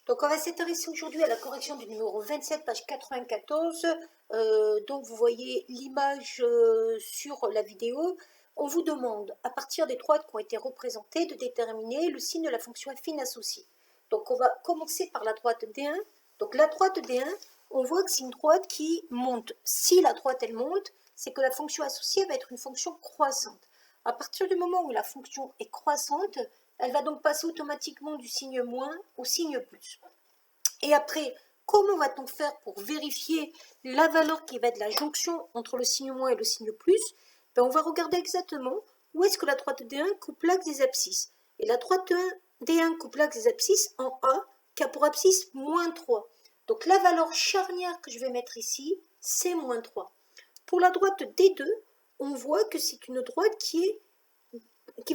Donc, on va s'intéresser aujourd'hui à la correction du numéro 27, page 94. Donc, vous voyez l'image sur la vidéo. On vous demande, à partir des droites qui ont été représentées, de déterminer le signe de la fonction affine associée. Donc, on va commencer par la droite D1. Donc, la droite D1, on voit que c'est une droite qui monte. Si la droite, elle monte, c'est que la fonction associée va être une fonction croissante. À partir du moment où la fonction est croissante, elle va donc passer automatiquement du signe moins au signe plus. Et après, comment va-t-on faire pour vérifier la valeur qui va être la jonction entre le signe moins et le signe plus? On va regarder exactement où est-ce que la droite D1 coupe l'axe des abscisses. Et la droite D1 coupe l'axe des abscisses en A, qui a pour abscisse moins 3. Donc la valeur charnière que je vais mettre ici, c'est moins 3. Pour la droite D2, on voit que c'est une droite qui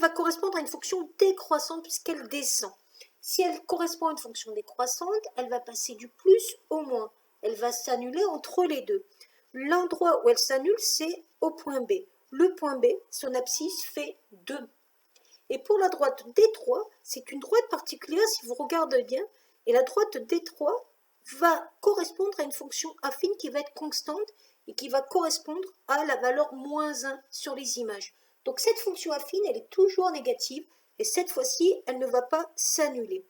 va correspondre à une fonction décroissante puisqu'elle descend. Si elle correspond à une fonction décroissante, elle va passer du plus au moins. Elle va s'annuler entre les deux. L'endroit où elle s'annule, c'est au point B. Le point B, son abscisse fait 2. Et pour la droite D3, c'est une droite particulière si vous regardez bien. Et la droite D3 va correspondre à une fonction affine qui va être constante et qui va correspondre à la valeur moins 1 sur les images. Donc cette fonction affine, elle est toujours négative et cette fois-ci, elle ne va pas s'annuler.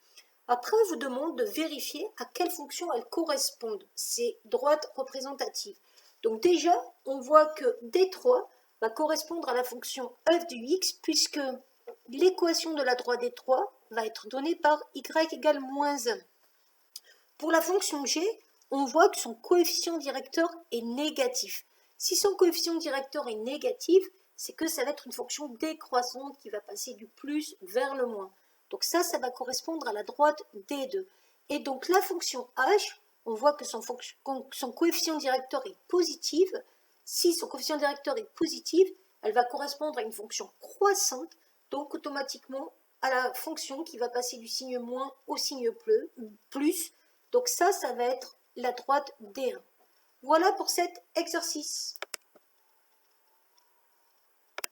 Après, on vous demande de vérifier à quelle fonction elles correspondent, ces droites représentatives. Donc déjà, on voit que D3 va correspondre à la fonction f de x puisque l'équation de la droite D3 va être donnée par y égale moins 1. Pour la fonction g, on voit que son coefficient directeur est négatif. Si son coefficient directeur est négatif, c'est que ça va être une fonction décroissante qui va passer du plus vers le moins. Donc ça va correspondre à la droite D2. Et donc la fonction h, on voit que son coefficient directeur est positif. Si son coefficient directeur est positif, elle va correspondre à une fonction croissante, donc automatiquement à la fonction qui va passer du signe moins au signe plus. Donc ça va être la droite D1. Voilà pour cet exercice.